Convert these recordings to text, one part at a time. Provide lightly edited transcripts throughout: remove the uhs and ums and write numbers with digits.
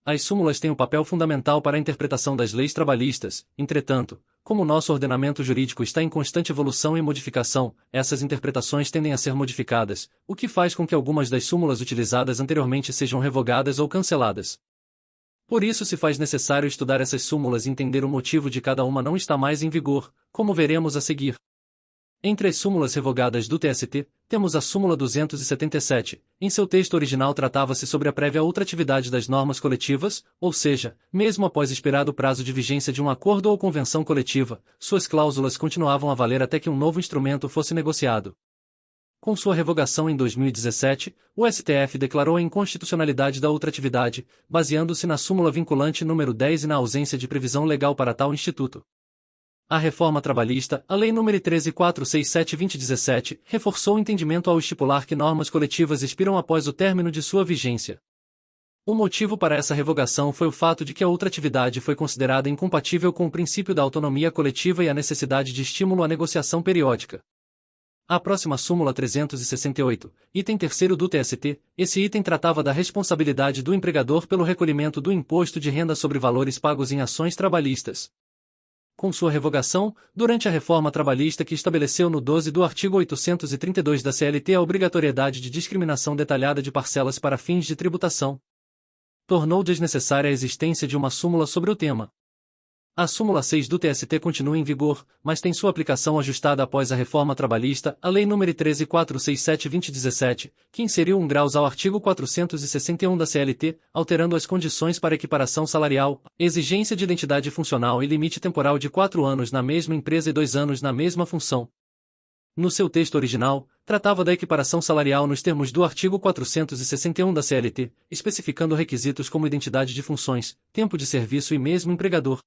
As súmulas têm um papel fundamental para a interpretação das leis trabalhistas. Entretanto, como o nosso ordenamento jurídico está em constante evolução e modificação, essas interpretações tendem a ser modificadas, o que faz com que algumas das súmulas utilizadas anteriormente sejam revogadas ou canceladas. Por isso se faz necessário estudar essas súmulas e entender o motivo de cada uma não estar mais em vigor, como veremos a seguir. Entre as súmulas revogadas do TST, temos a súmula 277. Em seu texto original tratava-se sobre a prévia ultratividade das normas coletivas, ou seja, mesmo após expirado o prazo de vigência de um acordo ou convenção coletiva, suas cláusulas continuavam a valer até que um novo instrumento fosse negociado. Com sua revogação em 2017, o STF declarou a inconstitucionalidade da ultratividade, baseando-se na súmula vinculante número 10 e na ausência de previsão legal para tal instituto. A reforma trabalhista, a Lei nº 13.467/2017, reforçou o entendimento ao estipular que normas coletivas expiram após o término de sua vigência. O motivo para essa revogação foi o fato de que a ultratividade foi considerada incompatível com o princípio da autonomia coletiva e a necessidade de estímulo à negociação periódica. A próxima súmula 368, item 3º do TST, esse item tratava da responsabilidade do empregador pelo recolhimento do imposto de renda sobre valores pagos em ações trabalhistas. Com sua revogação, durante a reforma trabalhista que estabeleceu no 12 do artigo 832 da CLT a obrigatoriedade de discriminação detalhada de parcelas para fins de tributação, tornou desnecessária a existência de uma súmula sobre o tema. A súmula 6 do TST continua em vigor, mas tem sua aplicação ajustada após a reforma trabalhista, a Lei nº 13.467/2017, que inseriu um graus ao artigo 461 da CLT, alterando as condições para equiparação salarial, exigência de identidade funcional e limite temporal de 4 anos na mesma empresa e 2 anos na mesma função. No seu texto original, tratava da equiparação salarial nos termos do artigo 461 da CLT, especificando requisitos como identidade de funções, tempo de serviço e mesmo empregador.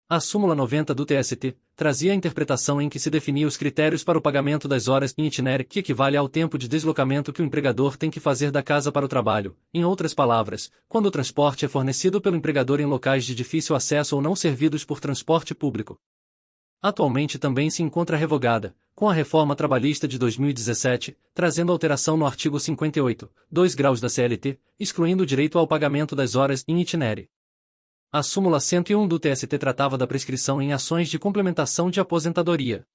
A súmula 90 do TST trazia a interpretação em que se definia os critérios para o pagamento das horas in itinere, que equivale ao tempo de deslocamento que o empregador tem que fazer da casa para o trabalho. Em outras palavras, quando o transporte é fornecido pelo empregador em locais de difícil acesso ou não servidos por transporte público. Atualmente também se encontra revogada, com a reforma trabalhista de 2017, trazendo alteração no artigo 58, 2 graus da CLT, excluindo o direito ao pagamento das horas in itinere. A súmula 101 do TST tratava da prescrição em ações de complementação de aposentadoria.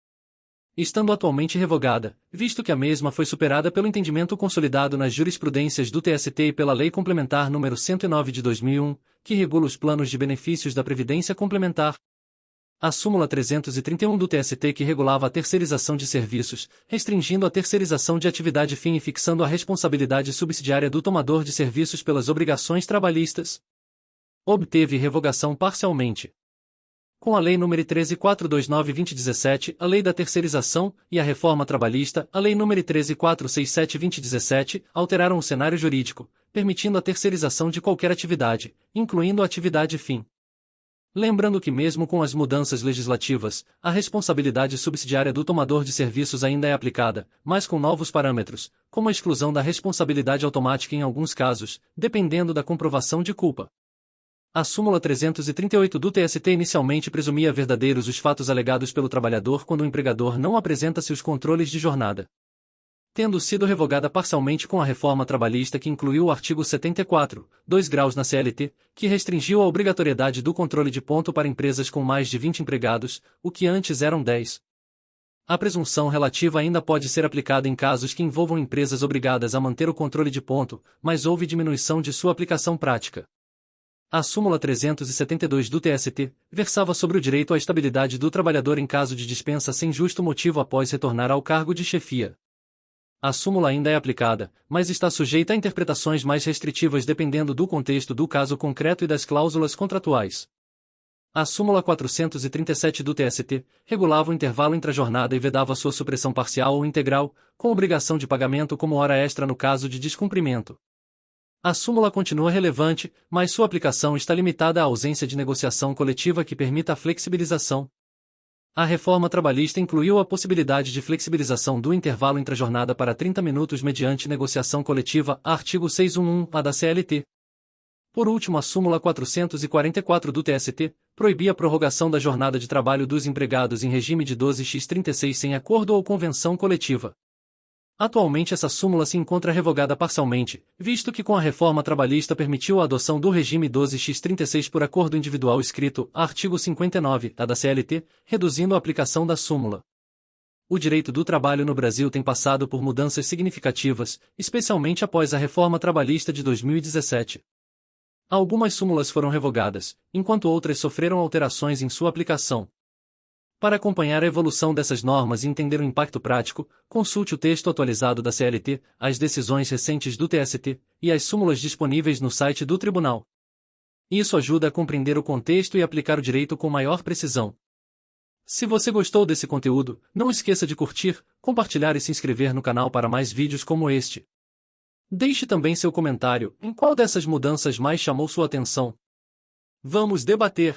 Estando atualmente revogada, visto que a mesma foi superada pelo entendimento consolidado nas jurisprudências do TST e pela Lei Complementar nº 109 de 2001, que regula os planos de benefícios da Previdência Complementar. A súmula 331 do TST que regulava a terceirização de serviços, restringindo a terceirização de atividade fim e fixando a responsabilidade subsidiária do tomador de serviços pelas obrigações trabalhistas, obteve revogação parcialmente. Com a Lei nº 13.429/2017, a Lei da Terceirização, e a Reforma Trabalhista, a Lei nº 13.467/2017, alteraram o cenário jurídico, permitindo a terceirização de qualquer atividade, incluindo a atividade fim. Lembrando que mesmo com as mudanças legislativas, a responsabilidade subsidiária do tomador de serviços ainda é aplicada, mas com novos parâmetros, como a exclusão da responsabilidade automática em alguns casos, dependendo da comprovação de culpa. A súmula 338 do TST inicialmente presumia verdadeiros os fatos alegados pelo trabalhador quando o empregador não apresenta seus controles de jornada. Tendo sido revogada parcialmente com a reforma trabalhista que incluiu o artigo 74, 2 graus na CLT, que restringiu a obrigatoriedade do controle de ponto para empresas com mais de 20 empregados, o que antes eram 10. A presunção relativa ainda pode ser aplicada em casos que envolvam empresas obrigadas a manter o controle de ponto, mas houve diminuição de sua aplicação prática. A súmula 372 do TST versava sobre o direito à estabilidade do trabalhador em caso de dispensa sem justo motivo após retornar ao cargo de chefia. A súmula ainda é aplicada, mas está sujeita a interpretações mais restritivas dependendo do contexto do caso concreto e das cláusulas contratuais. A súmula 437 do TST regulava o intervalo intra-jornada e vedava sua supressão parcial ou integral, com obrigação de pagamento como hora extra no caso de descumprimento. A súmula continua relevante, mas sua aplicação está limitada à ausência de negociação coletiva que permita a flexibilização. A reforma trabalhista incluiu a possibilidade de flexibilização do intervalo intra-jornada para 30 minutos mediante negociação coletiva, artigo 611-A da CLT. Por último, a súmula 444 do TST proibia a prorrogação da jornada de trabalho dos empregados em regime de 12x36 sem acordo ou convenção coletiva. Atualmente essa súmula se encontra revogada parcialmente, visto que com a reforma trabalhista permitiu a adoção do regime 12x36 por acordo individual escrito, artigo 59, da CLT, reduzindo a aplicação da súmula. O direito do trabalho no Brasil tem passado por mudanças significativas, especialmente após a reforma trabalhista de 2017. Algumas súmulas foram revogadas, enquanto outras sofreram alterações em sua aplicação. Para acompanhar a evolução dessas normas e entender o impacto prático, consulte o texto atualizado da CLT, as decisões recentes do TST e as súmulas disponíveis no site do Tribunal. Isso ajuda a compreender o contexto e aplicar o direito com maior precisão. Se você gostou desse conteúdo, não esqueça de curtir, compartilhar e se inscrever no canal para mais vídeos como este. Deixe também seu comentário em qual dessas mudanças mais chamou sua atenção. Vamos debater!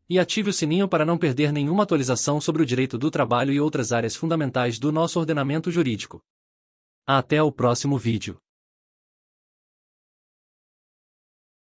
E ative o sininho para não perder nenhuma atualização sobre o direito do trabalho e outras áreas fundamentais do nosso ordenamento jurídico. Até o próximo vídeo.